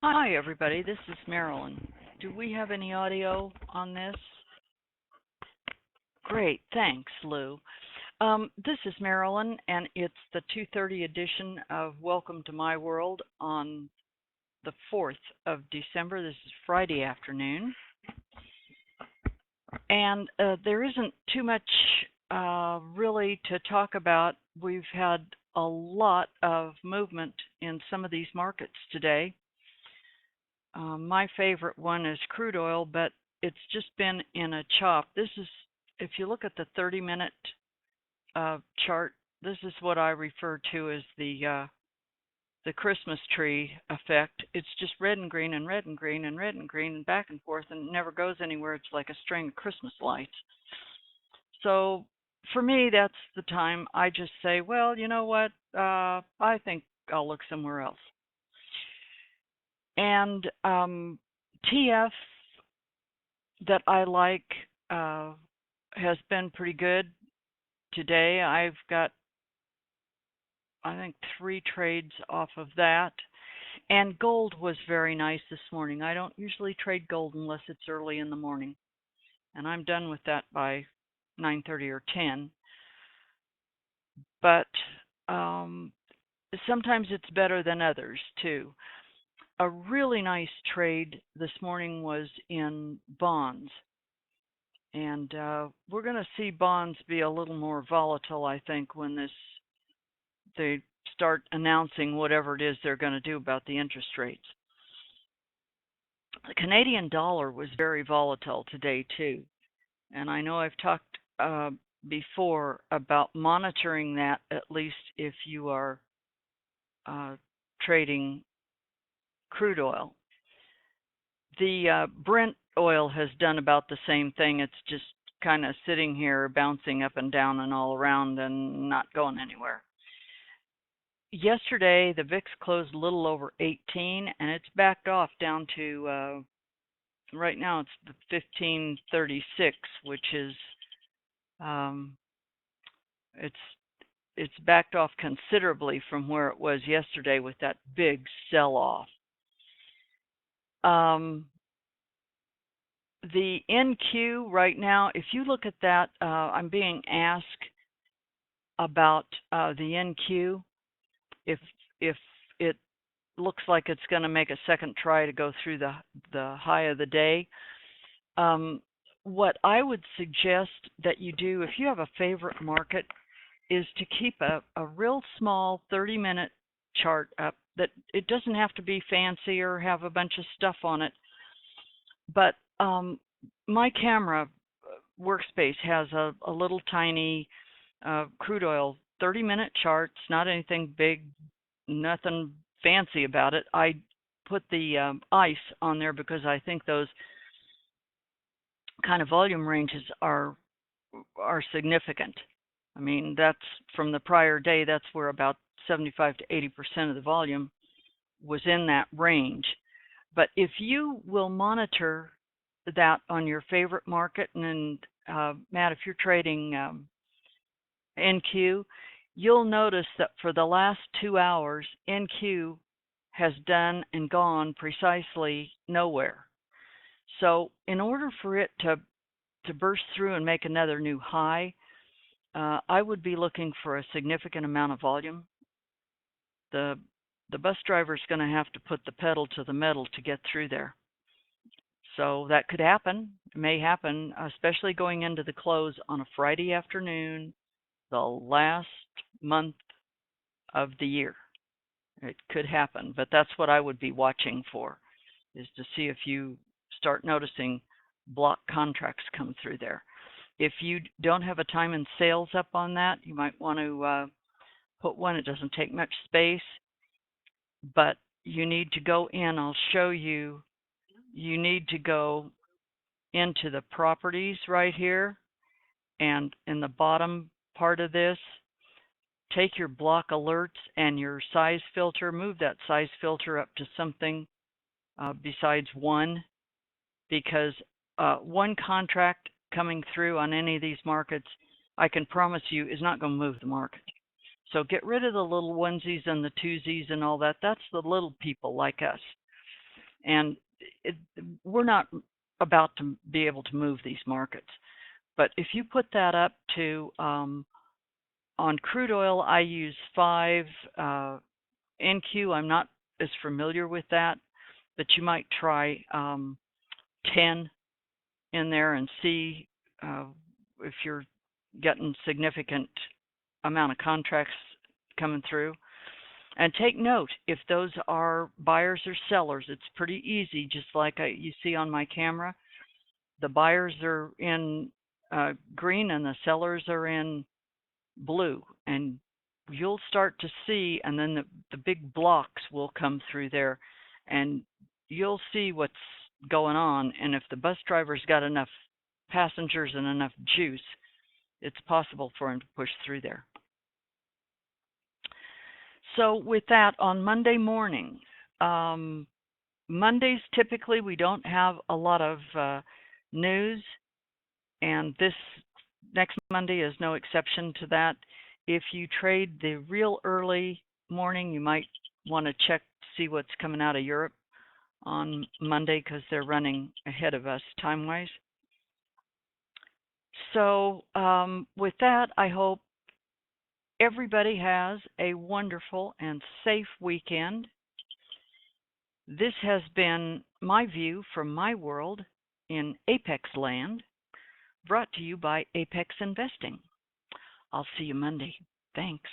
Hi, everybody. This is Marilyn. Do we have any audio on this? Great. Thanks, Lou. This is Marilyn, and it's the 2:30 edition of Welcome to My World on the 4th of December. This is Friday afternoon. And there isn't too much really to talk about. We've had a lot of movement in some of these markets today. My favorite one is crude oil, but it's just been in a chop. This is, if you look at the 30-minute chart, this is what I refer to as the Christmas tree effect. It's just red and green and red and green and red and green and back and forth, and it never goes anywhere. It's like a string of Christmas lights. So for me, that's the time I just say, well, you know what? I think I'll look somewhere else. And TF that I like has been pretty good today. I've got, I think, 3 trades off of that. And gold was very nice this morning. I don't usually trade gold unless it's early in the morning. And I'm done with that by 9:30 or 10. But sometimes it's better than others, too. A really nice trade this morning was in bonds. And we're going to see bonds be a little more volatile, I think, when they start announcing whatever it is they're going to do about the interest rates. The Canadian dollar was very volatile today, too. And I know I've talked before about monitoring that, at least if you are trading crude oil. The Brent oil has done about the same thing. It's just kind of sitting here bouncing up and down and all around and not going anywhere. Yesterday, the VIX closed a little over 18, and it's backed off down to, right now it's 1536, which is, it's backed off considerably from where it was yesterday with that big sell-off. The NQ right now, if you look at that, I'm being asked about the NQ. If it looks like it's going to make a second try to go through the high of the day, what I would suggest that you do, if you have a favorite market, is to keep a real small 30-minute chart up. That it doesn't have to be fancy or have a bunch of stuff on it, but my camera workspace has a little tiny crude oil 30-minute chart. It's not anything big, nothing fancy about it. I put the ICE on there because I think those kind of volume ranges are significant. I mean, that's from the prior day. That's where about 75 to 80% of the volume was in that range. But if you will monitor that on your favorite market, and Matt, if you're trading NQ, you'll notice that for the last 2 hours, NQ has done and gone precisely nowhere. So in order for it to burst through and make another new high, I would be looking for a significant amount of volume. The bus driver is going to have to put the pedal to the metal to get through there. So that could happen. It may happen, especially going into the close on a Friday afternoon, the last month of the year. It could happen, but that's what I would be watching for, is to see if you start noticing block contracts come through there. If you don't have a time and sales up on that, you might want to put one. It doesn't take much space, but you need to go in. I'll show you. You need to go into the properties right here, and in the bottom part of this, take your block alerts and your size filter, move that size filter up to something besides 1, because one contract coming through on any of these markets, I can promise you, is not going to move the market. So get rid of the little onesies and the twosies and all that. That's the little people like us. And we're not about to be able to move these markets. But if you put that up to, on crude oil, I use 5. NQ, I'm not as familiar with that, but you might try 10 in there and see if you're getting significant amount of contracts coming through. And take note, if those are buyers or sellers, it's pretty easy, just like you see on my camera. The buyers are in green and the sellers are in blue. And you'll start to see, and then the big blocks will come through there, and you'll see what's going on. And if the bus driver's got enough passengers and enough juice, it's possible for him to push through there. So with that, on Monday morning, Mondays typically we don't have a lot of news, and this next Monday is no exception to that. If you trade the real early morning, you might want to check to see what's coming out of Europe on Monday, because they're running ahead of us time-wise. So with that, I hope everybody has a wonderful and safe weekend. This has been my view from my world in Apex land, brought to you by Apex Investing. I'll see you Monday. Thanks.